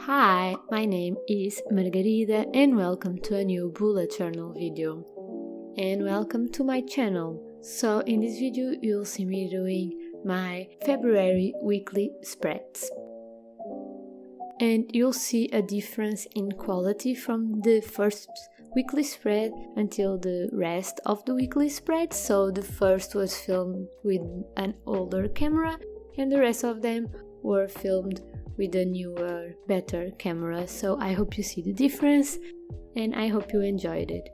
Hi, my name is Margarida and welcome to a new bullet journal video. And welcome to my channel. So in this video you'll see me doing my February weekly spreads. And you'll see a difference in quality from the first weekly spread until the rest of the weekly spreads. So the first was filmed with an older camera and the rest of them were filmed with a newer, better camera. So I hope you see the difference and I hope you enjoyed it.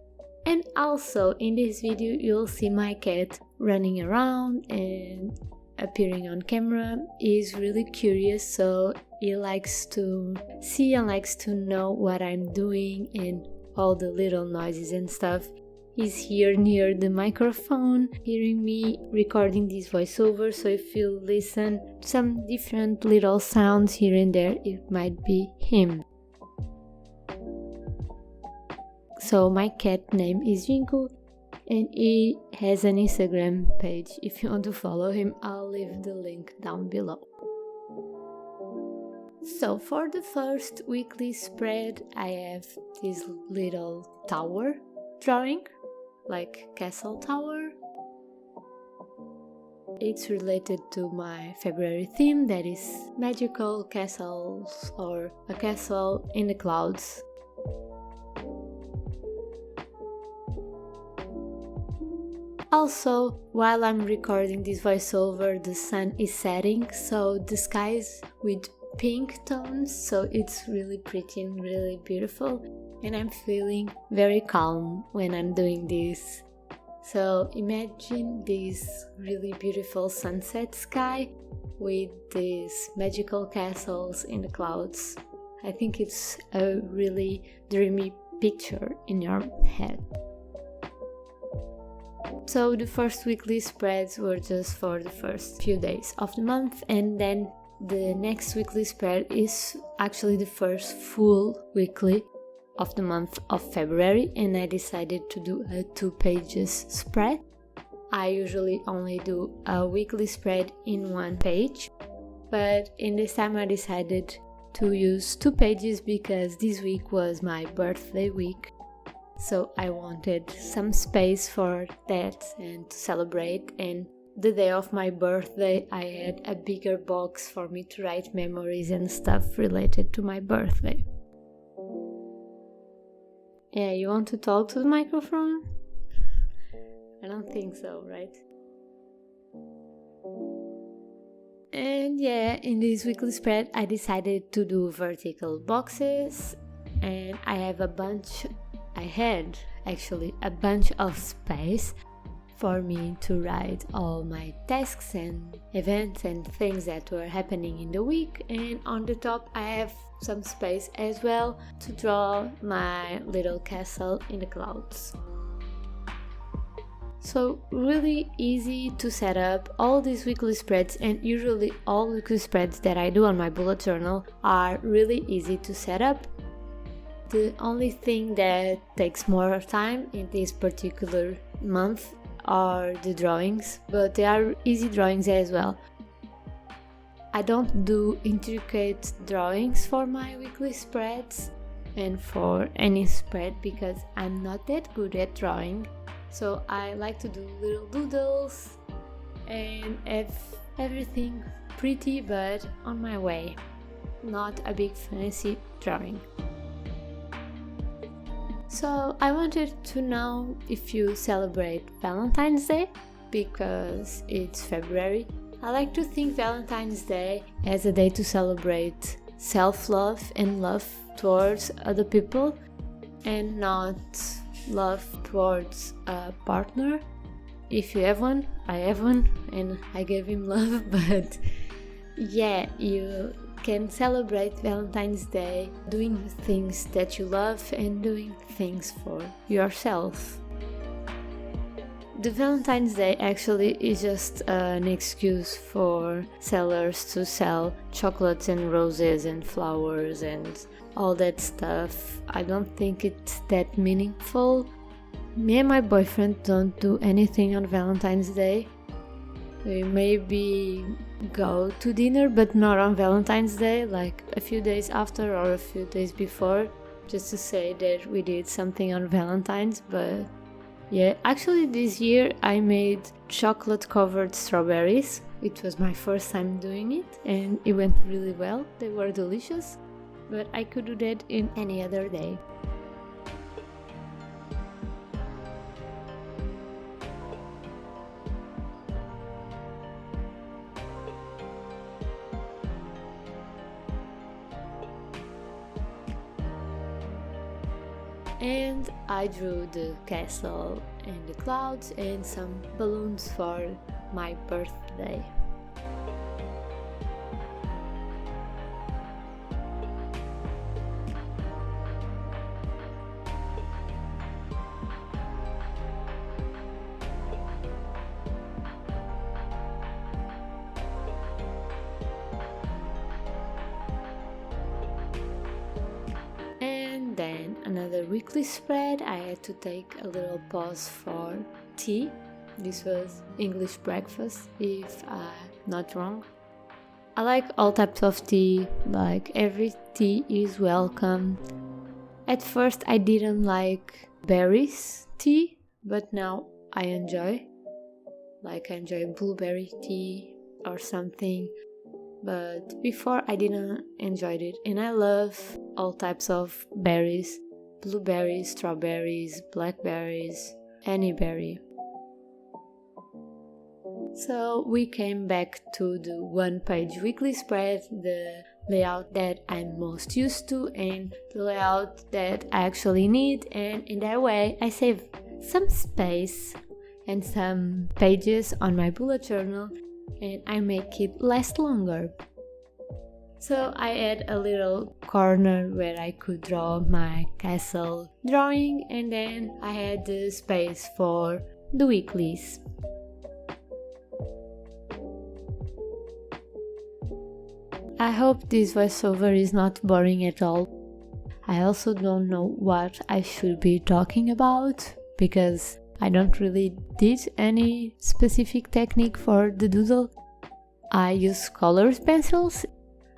And also in this video you'll see my cat running around and appearing on camera. He's really curious, so he likes to see and likes to know what I'm doing and all the little noises and stuff. He's here near the microphone, hearing me recording this voiceover, so if you listen to some different little sounds here and there, it might be him. So my cat name is Jinko, and he has an Instagram page. If you want to follow him, I'll leave the link down below. So for the first weekly spread, I have this little tower drawing, like castle tower. It's related to my February theme, that is magical castles or a castle in the clouds. Also, while I'm recording this voiceover, the sun is setting, so the sky is with pink tones, so it's really pretty and really beautiful, and I'm feeling very calm when I'm doing this. So imagine this really beautiful sunset sky with these magical castles in the clouds. I think it's a really dreamy picture in your head. So the first weekly spreads were just for the first few days of the month, and then the next weekly spread is actually the first full weekly of the month of February, and I decided to do a 2 pages spread. I usually only do a weekly spread in 1 page, but in this time I decided to use 2 pages because this week was my birthday week. So I wanted some space for that and to celebrate, and the day of my birthday I had a bigger box for me to write memories and stuff related to my birthday. Yeah, you want to talk to the microphone? I don't think so, right? And yeah, in this weekly spread I decided to do vertical boxes, and I had actually a bunch of space for me to write all my tasks and events and things that were happening in the week, and on the top I have some space as well to draw my little castle in the clouds. So really easy to set up all these weekly spreads, and usually all weekly spreads that I do on my bullet journal are really easy to set up. The only thing that takes more time in this particular month are the drawings, but they are easy drawings as well. I don't do intricate drawings for my weekly spreads and for any spread because I'm not that good at drawing. So I like to do little doodles and have everything pretty but on my way, not a big fancy drawing. So I wanted to know if you celebrate Valentine's Day, because it's February. I like to think Valentine's Day as a day to celebrate self-love and love towards other people, and not love towards a partner. If you have one, I have one and I gave him love, but yeah, you can celebrate Valentine's Day doing things that you love and doing things for yourself. The Valentine's Day actually is just an excuse for sellers to sell chocolates and roses and flowers and all that stuff. I don't think it's that meaningful. Me and my boyfriend don't do anything on Valentine's Day. We maybe go to dinner, but not on Valentine's Day, like a few days after or a few days before, just to say that we did something on Valentine's. But yeah, actually this year I made chocolate covered strawberries. It was my first time doing it and it went really well. They were delicious, but I could do that in any other day. And I drew the castle and the clouds and some balloons for my birthday. And then another weekly spread, I had to take a little pause for tea. This was English breakfast, if I'm not wrong. I like all types of tea, like every tea is welcome. At first I didn't like berries tea, but now I enjoy. Like I enjoy blueberry tea or something. But before I didn't enjoy it, and I love all types of berries: blueberries, strawberries, blackberries, any berry. So we came back to the one-page weekly spread, the layout that I'm most used to and the layout that I actually need, and in that way I save some space and some pages on my bullet journal and I make it last longer. So I had a little corner where I could draw my castle drawing, and then I had the space for the weeklies. I hope this voiceover is not boring at all. I also don't know what I should be talking about because I don't really did any specific technique for the doodle. I use colored pencils.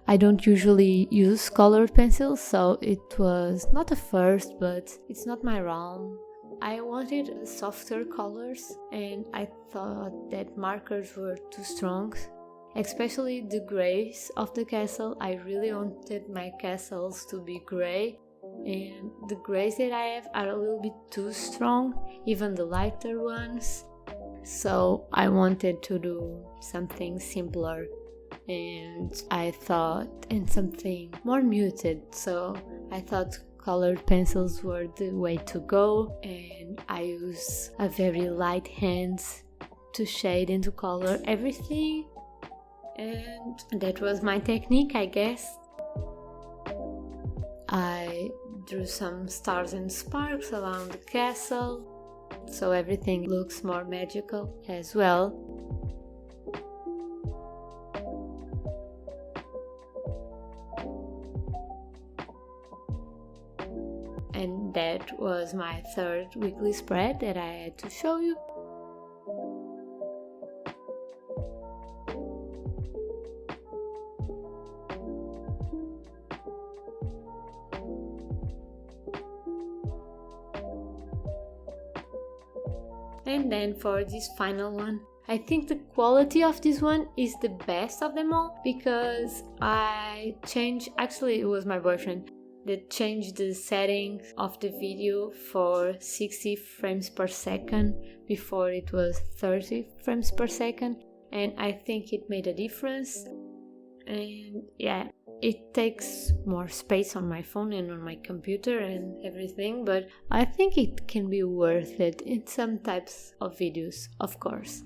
I don't usually use colored pencils, so it was not a first, but it's not my realm. I wanted softer colors and I thought that markers were too strong, especially the grays of the castle. I really wanted my castles to be gray, and the grays that I have are a little bit too strong, even the lighter ones. So I wanted to do something simpler, and I thought, and something more muted. So I thought colored pencils were the way to go, and I use a very light hand to shade and to color everything, and that was my technique, I guess. I drew some stars and sparks around the castle, so everything looks more magical as well. And that was my third weekly spread that I had to show you. And then for this final one, I think the quality of this one is the best of them all, because I changed, actually it was my boyfriend that changed the settings of the video for 60 frames per second. Before it was 30 frames per second, and I think it made a difference. And yeah, it takes more space on my phone and on my computer and everything, but I think it can be worth it in some types of videos, of course.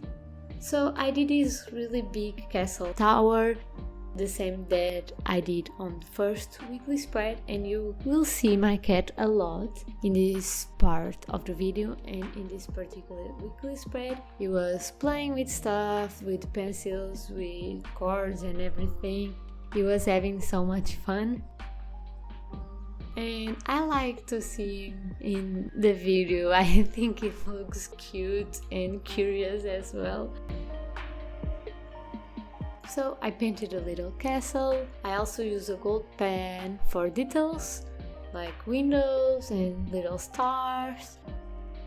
So I did this really big castle tower, the same that I did on the first weekly spread, and you will see my cat a lot in this part of the video. And in this particular weekly spread, he was playing with stuff, with pencils, with cords and everything. He was having so much fun, and I like to see him in the video. I think it looks cute and curious as well. So I painted a little castle. I also use a gold pen for details like windows and little stars.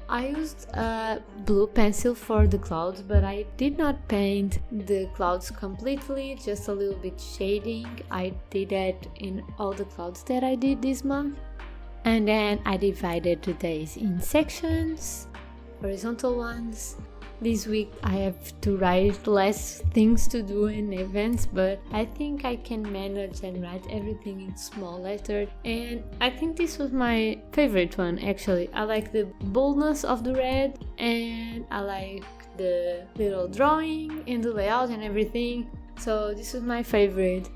I used a blue pencil for the clouds, but I did not paint the clouds completely, just a little bit shading. I did that in all the clouds that I did this month. And then I divided the days in sections, horizontal ones. This week I have to write less things to do in events, but I think I can manage and write everything in small letters. And I think this was my favorite one actually. I like the boldness of the red, and I like the little drawing and the layout and everything. So this was my favorite.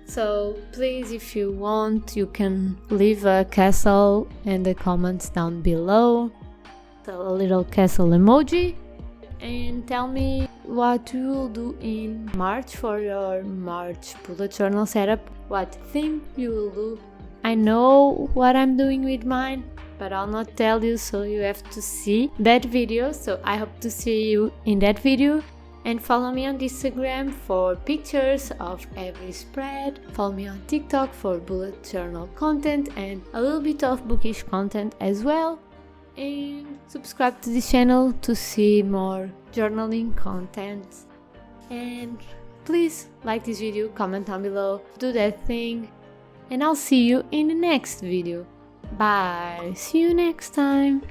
So please, if you want, you can leave a castle in the comments down below, so a little castle emoji, and tell me what you will do in March for your March bullet journal setup, what theme you will do. I know what I'm doing with mine, but I'll not tell you, so you have to see that video. So I hope to see you in that video. And follow me on Instagram for pictures of every spread. Follow me on TikTok for bullet journal content and a little bit of bookish content as well. And subscribe to this channel to see more journaling content. And please like this video, comment down below, do that thing. And I'll see you in the next video. Bye! See you next time!